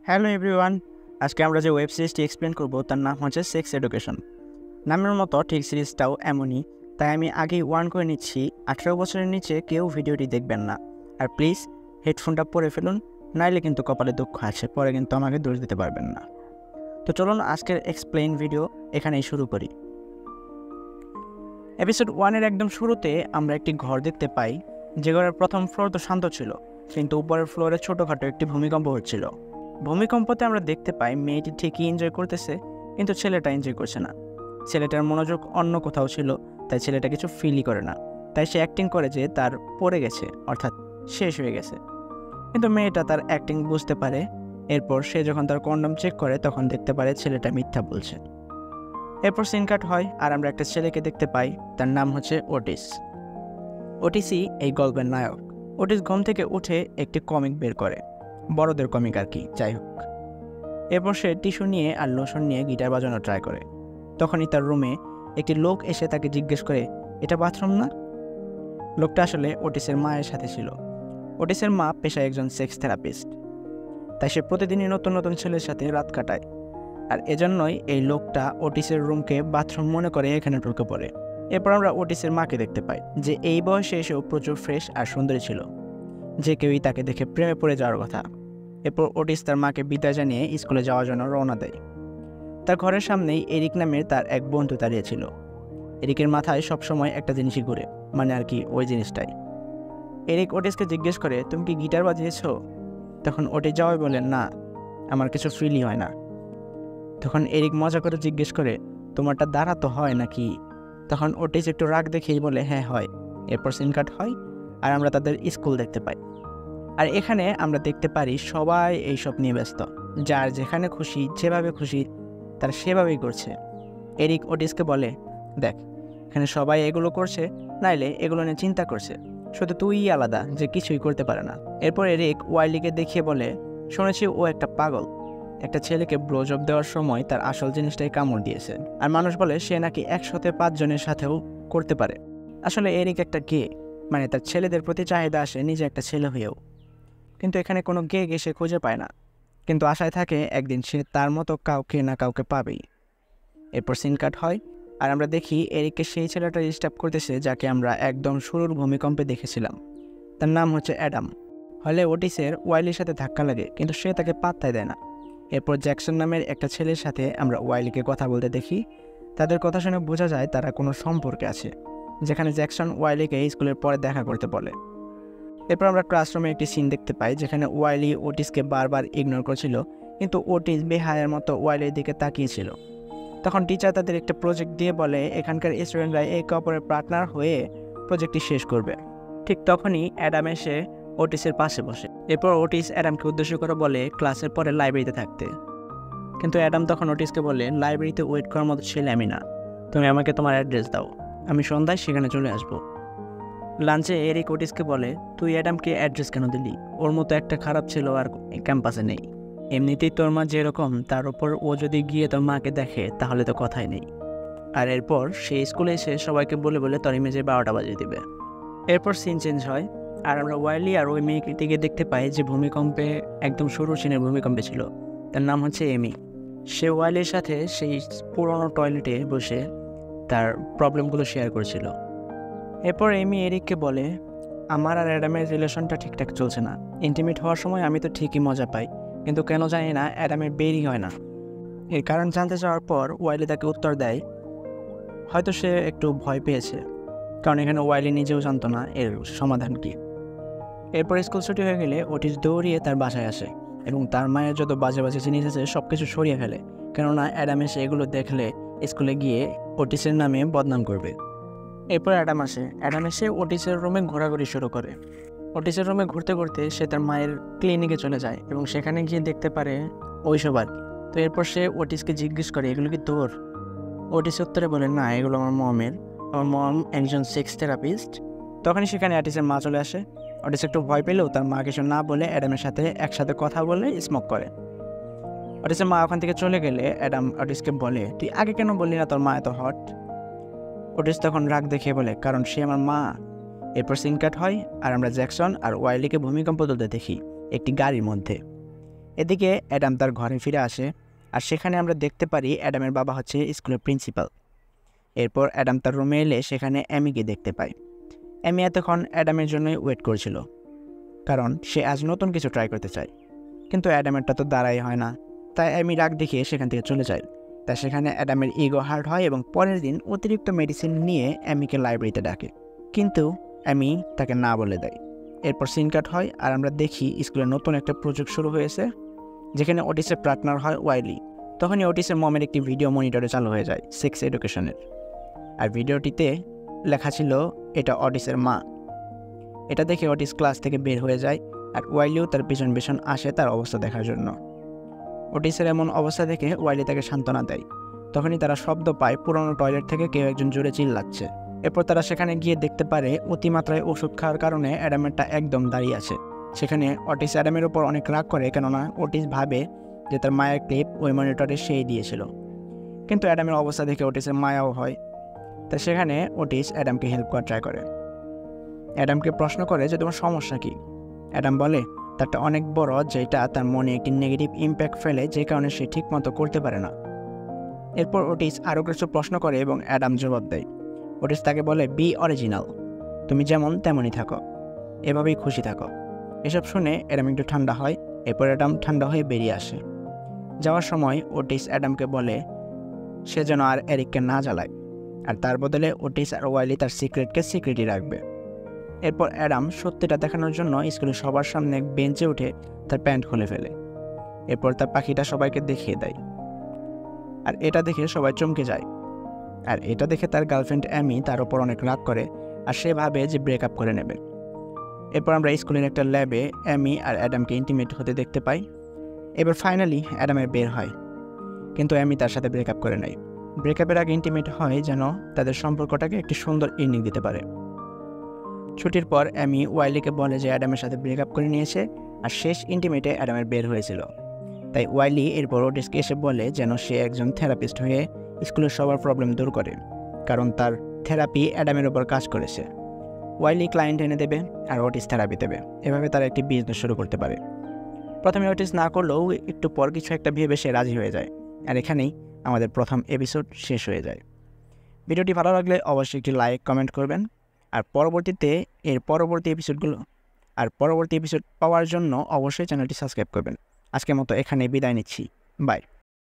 Hello everyone, আজকে আমরা যে ওয়েব সিরিজটি এক্সপ্লেন করব তার নাম হচ্ছে সেক্স এডুকেশন। নামের মতো ঠিক সিরিজটাও এমনই, তাই আমি আগেই ওয়ার্ন করে নিচ্ছি 18 বছরের নিচে কেউ ভিডিওটি দেখবেন না। আর প্লিজ হেডফোনটা পরে ফেলুন, নাইলে কিন্তু কপালে দুঃখ আছে, পরে কিন্তু আমাকে দোষ দিতে পারবেন না। তো চলুন আজকের এক্সপ্লেইন ভিডিও এখানেই শুরু করি। এপিসোড 1-এর একদম শুরুতে আমরা একটি ঘর দেখতে পাই, যে ঘরের প্রথম ফ্লোর তো শান্ত ছিল, কিন্তু উপরের ফ্লোরে ছোটোখাটো একটি ভূমিকম্প হচ্ছিল। ভূমিকম্পতে আমরা দেখতে পাই মেয়েটি ঠিকই এনজয় করতেছে, কিন্তু ছেলেটা এনজয় করছে না। ছেলেটার মনোযোগ অন্য কোথাও ছিল, তাই ছেলেটা কিছু ফিলই করে না। তাই সে অ্যাক্টিং করে যে তার পড়ে গেছে, অর্থাৎ শেষ হয়ে গেছে। কিন্তু মেয়েটা তার অ্যাক্টিং বুঝতে পারে। এরপর সে যখন তার কন্ডম চেক করে তখন দেখতে পারে ছেলেটা মিথ্যা বলছে। এরপর সিন কাট হয় আর আমরা একটা ছেলেকে দেখতে পাই, তার নাম হচ্ছে ওটিস। ওটিসই এই গল্পের নায়ক। ওটিস ঘুম থেকে উঠে একটি কমিক বের করে, বড়দের কমিক আর কি, যাই হোক। এরপর সে টিস্যু নিয়ে আর লোশন নিয়ে গিটার বাজানো ট্রাই করে। তখনই তার রুমে একটি লোক এসে তাকে জিজ্ঞেস করে, এটা বাথরুম না? লোকটা আসলে ওটিসের মায়ের সাথে ছিল। ওটিসের মা পেশায় একজন সেক্স থেরাপিস্ট, তাই সে প্রতিদিনই নতুন নতুন ছেলের সাথে রাত কাটায়। আর এজন্যই এই লোকটা ওটিসের রুমকে বাথরুম মনে করে এখানে ঢুকে পড়ে। এরপর আমরা ওটিসের মাকে দেখতে পাই, যে এই বয়সে এসেও প্রচুর ফ্রেশ আর সুন্দরী ছিল, যে কেউই তাকে দেখে প্রেমে পড়ে যাওয়ার কথা। এরপর ওটিস তার মাকে বিদায় জানিয়ে স্কুলে যাওয়ার জন্য রওনা দেয়। তার ঘরের সামনেই এরিক নামের তার এক বন্ধু দাঁড়িয়েছিল। এরিকের মাথায় সবসময় একটা জিনিসই ঘুরে, মানে আর কি ওই জিনিসটাই। এরিক ওটিসকে জিজ্ঞেস করে, তুমি কি গিটার বাজিয়েছ? তখন ওটিস জবাব বলে, না, আমার কিছু ফিলই হয় না। তখন এরিক মজা করে জিজ্ঞেস করে, তোমারটা দ্বারা তো হয় নাকি? তখন ওটিস একটু রাগ দেখেই বলে, হ্যাঁ হয়। এরপর সিন কাট হয় আর আমরা তাদের স্কুল দেখতে পাই। আর এখানে আমরা দেখতে পারি সবাই এইসব নিয়ে ব্যস্ত, যার যেখানে খুশি যেভাবে খুশি তারা সেভাবেই করছে। এরিক ওটিসকে বলে, দেখ, এখানে সবাই এগুলো করছে, নাইলে এগুলো নিয়ে চিন্তা করছে, শুধু তুই আলাদা যে কিছুই করতে পারে না। এরপর এরিক ওয়াইলিকে দেখিয়ে বলে, শুনেছি ও একটা পাগল, একটা ছেলেকে ব্লোজব দেওয়ার সময় তার আসল জিনিসটাই কামড় দিয়েছে, আর মানুষ বলে সে নাকি 105 জনের সাথেও করতে পারে। আসলে এরিক একটা গে, মানে তার ছেলেদের প্রতি চাহিদা আসে নিজে একটা ছেলে হয়েও। কিন্তু এখানে কোনো গে সে খুঁজে পায় না, কিন্তু আশায় থাকে একদিন সে তার মতো কাউকে না কাউকে পাবেই। এরপর সিন কাট হয় আর আমরা দেখি এরিককে সেই ছেলেটা ডিস্টার্ব করতেছে যাকে আমরা একদম শুরুর ভূমিকম্পে দেখেছিলাম। তার নাম হচ্ছে অ্যাডাম। হলে ওটিসের ওয়াইলির সাথে ধাক্কা লাগে, কিন্তু সে তাকে পাত্তাই দেয় না। এরপর জ্যাকসন নামের একটা ছেলের সাথে আমরা ওয়াইলিকে কথা বলতে দেখি। তাদের কথা শুনে বোঝা যায় তারা কোনো সম্পর্কে আছে, যেখানে জ্যাকসন ওয়াইলিকে স্কুলের পরে দেখা করতে বলে। এরপর আমরা ক্লাসরুমে একটি সিন দেখতে পাই, যেখানে ওয়াইলি ওটিসকে বারবার ইগনোর করছিল, কিন্তু ওটিস বেহায়ার মতো ওয়াইলির দিকে তাকিয়েছিল। তখন টিচার তাদের একটা প্রজেক্ট দিয়ে বলে, এখানকার স্টুডেন্টরা একে অপরের পার্টনার হয়ে প্রজেক্টটি শেষ করবে। ঠিক তখনই অ্যাডাম এসে ওটিসের পাশে বসে। এরপর ওটিস অ্যাডামকে উদ্দেশ্য করে বলে ক্লাসের পরে লাইব্রেরিতে থাকতে, কিন্তু অ্যাডাম তখন ওটিসকে বলে, লাইব্রেরিতে ওয়েট করার মতো ছেলে আমি না, তুমি আমাকে তোমার অ্যাড্রেস দাও, আমি সন্ধ্যায় সেখানে চলে আসবো। লাঞ্চে এরিক ওটিসকে বলে, তুই অ্যাডামকে অ্যাড্রেস কেন দিলি? ওর মতো একটা খারাপ ছিল আর ক্যাম্পাসে নেই। এমনিতেই তোর মা যেরকম, তার উপর ও যদি গিয়ে তোর মাকে দেখে তাহলে তো কথাই নেই। আর এরপর সে স্কুলে এসে সবাইকে বলে বলে তোর ইমেজে 12টা বাজিয়ে দিবে। এরপর সিন চেঞ্জ হয় আর আমরা ওয়াইলি আর ওই মেয়েটিকে দেখতে পাই, যে ভূমিকম্পে একদম শুরু সিনের ভূমিকম্পে ছিল। তার নাম হচ্ছে এমি। সে ওয়াইলির সাথে সেই পুরনো টয়লেটে বসে তার প্রবলেমগুলো শেয়ার করেছিল। এরপর এমি এরিককে বলে, আমার আর অ্যাডামের রিলেশনটা ঠিকঠাক চলছে না। ইন্টিমেট হওয়ার সময় আমি তো ঠিকই মজা পাই, কিন্তু কেন জানি না অ্যাডামের বেরই হয় না। এর কারণ জানতে চাওয়ার পর ওয়াইলি তাকে উত্তর দেয়, হয়তো সে একটু ভয় পেয়েছে, কারণ এখানে ওয়াইলি নিজেও জানতো না এর সমাধান কী। এরপর স্কুল ছুটি হয়ে গেলে ওটিস দৌড়িয়ে তার বাসায় আসে এবং তার মায়ের যত বাজে বাজে জিনিস আছে সব কিছু সরিয়ে ফেলে, কেননা অ্যাডাম এসে এগুলো দেখলে স্কুলে গিয়ে ওটিসের নামে বদনাম করবে। এরপর অ্যাডাম এসে ওটিসের রুমে ঘোরাঘুরি শুরু করে। ওটিসের রুমে ঘুরতে ঘুরতে সে তার মায়ের ক্লিনিকে চলে যায় এবং সেখানে গিয়ে দেখতে পারে ওইসব আর কি। তো এরপর সে ওটিসকে জিজ্ঞেস করে, এগুলো কি তোর? ওটিস উত্তরে বলে, না, এগুলো আমার মমের, আমার মম একজন সেক্স থেরাপিস্ট। তখনই সেখানে অটিসের মা চলে আসে। ওটিস একটু ভয় পেলেও তার মা কিছু না বলে অ্যাডামের সাথে একসাথে কথা বলে স্মোক করে। ওটিসের মা ওখান থেকে চলে গেলে অ্যাডাম ওটিসকে বলে, তুই আগে কেন বললি না তোর মা এত হট? ওটিস তখন রাগ দেখিয়ে বলে, কারণ সে আমার মা। এরপর সিন কাট হয় আর আমরা জ্যাকসন আর ওয়াইলিকে ভূমিকম্প তুলতে দেখি একটি গাড়ির মধ্যে। এদিকে অ্যাডাম তার ঘরে ফিরে আসে, আর সেখানে আমরা দেখতে পারি অ্যাডামের বাবা হচ্ছে স্কুলের প্রিন্সিপাল। এরপর অ্যাডাম তার রুমে এলে সেখানে অ্যামিকে দেখতে পায়। অ্যামি এতক্ষণ অ্যাডামের জন্যই ওয়েট করছিল, কারণ সে আজ নতুন কিছু ট্রাই করতে চায়। কিন্তু অ্যাডামেরটা তো দাঁড়াই হয় না, তাই অ্যামি রাগ দেখিয়ে সেখান থেকে চলে যায়। তাই সেখানে অ্যাডামের ইগো হার্ট হয় এবং পরের দিন অতিরিক্ত মেডিসিন নিয়ে অ্যামিকে লাইব্রেরিতে ডাকে, কিন্তু অ্যামি তাকে না বলে দেয়। এরপর সিন কাট হয় আর আমরা দেখি স্কুলে নতুন একটা প্রজেক্ট শুরু হয়েছে, যেখানে ওটিসের পার্টনার হয় ওয়াইলি। তখনই ওটিসের মমের একটি ভিডিও মনিটরে চালু হয়ে যায় সেক্স এডুকেশনের, আর ভিডিওটিতে লেখা ছিল এটা অটিসের মা। এটা দেখে অটিস ক্লাস থেকে বের হয়ে যায়, আর ওয়াইলিও তার পিছন পিছন আসে তার অবস্থা দেখার জন্য। ওটিসের এমন অবস্থা দেখে ওয়াইলি তাকে সান্ত্বনা দেয়। তখনই তারা শব্দ পায় পুরনো টয়লেট থেকে কেউ একজন জোরে চিল্লাচ্ছে। এরপর তারা সেখানে গিয়ে দেখতে পারে অতিমাত্রায় ওষুধ খাওয়ার কারণে অ্যাডামেরটা একদম দাঁড়িয়ে আছে। সেখানে অটিস অ্যাডামের উপর অনেক রাগ করে, কেননা অটিস ভাবে যে তার মায়ের ক্লিপ ওই মনিটরে সেই দিয়েছিল। কিন্তু অ্যাডামের অবস্থা দেখে অটিসের মায়াও হয়, তাই সেখানে অটিস অ্যাডামকে হেল্প করার ট্রাই করে। অ্যাডামকে প্রশ্ন করে যে তোমার সমস্যা কী। অ্যাডাম বলে তারটা অনেক বড়, যেটা তার মনে একটি নেগেটিভ ইম্প্যাক্ট ফেলে, যে কারণে সে ঠিকমতো করতে পারে না। এরপর ওটিস আরও কিছু প্রশ্ন করে এবং অ্যাডাম জবাব দেয়। ওটিস তাকে বলে বি অরিজিনাল, তুমি যেমন তেমনই থাকো, এভাবেই খুশি থাকো। এসব শুনে অ্যাডাম একটু ঠান্ডা হয়। এরপর অ্যাডাম ঠান্ডা হয়ে বেরিয়ে আসে। যাওয়ার সময় ওটিস অ্যাডামকে বলে সে যেন আর এরিককে না জ্বালায়, আর তার বদলে ওটিস আর ওয়াইলি তার সিক্রেটকে সিক্রেটই রাখবে। এরপর অ্যাডাম সত্যিটা দেখানোর জন্য স্কুলের সবার সামনে বেঞ্চে উঠে তার প্যান্ট খুলে ফেলে। এরপর তার পাখিটা সবাইকে দেখিয়ে দেয়, আর এটা দেখে সবাই চমকে যায়। আর এটা দেখে তার গার্লফ্রেন্ড অ্যামি তার ওপর অনেক রাগ করে, আর সে ভাবে যে ব্রেকআপ করে নেবে। এরপর আমরা স্কুলের একটা ল্যাবে অ্যামি আর অ্যাডামকে ইন্টিমেট হতে দেখতে পাই। এবার ফাইনালি অ্যাডামের বের হয়, কিন্তু অ্যামি তার সাথে ব্রেকআপ করে নেয়। ব্রেকআপের আগে ইন্টিমেট হয় যেন তাদের সম্পর্কটাকে একটি সুন্দর ইনিং দিতে পারে। ছুটির পর অ্যামি ওয়াইলিকে বলে যে অ্যাডামের সাথে ব্রেকআপ করে নিয়েছে, আর শেষ ইন্টিমেটে অ্যাডামের বের হয়েছিল। তাই ওয়াইলি এরপর ওটিসকে এসে বলে যেন সে একজন থেরাপিস্ট হয়ে স্কুলের সবার প্রবলেম দূর করে, কারণ তার থেরাপি অ্যাডামের ওপর কাজ করেছে। ওয়াইলি ক্লায়েন্ট এনে দেবে আর ওটিস থেরাপি দেবে, এভাবে তারা একটি বিজনেস শুরু করতে পারে। প্রথমে ওটিস না করলেও একটু পর কিছু একটা ভেবে সে রাজি হয়ে যায়, আর এখানেই আমাদের প্রথম এপিসোড শেষ হয়ে যায়। ভিডিওটি ভালো লাগলে অবশ্যই একটি লাইক কমেন্ট করবেন, আর পরবর্তী এপিসোড পাওয়ার জন্য অবশ্যই চ্যানেলটি সাবস্ক্রাইব করবেন। আজকের মতো এখানে বিদায় নিচ্ছি, বাই।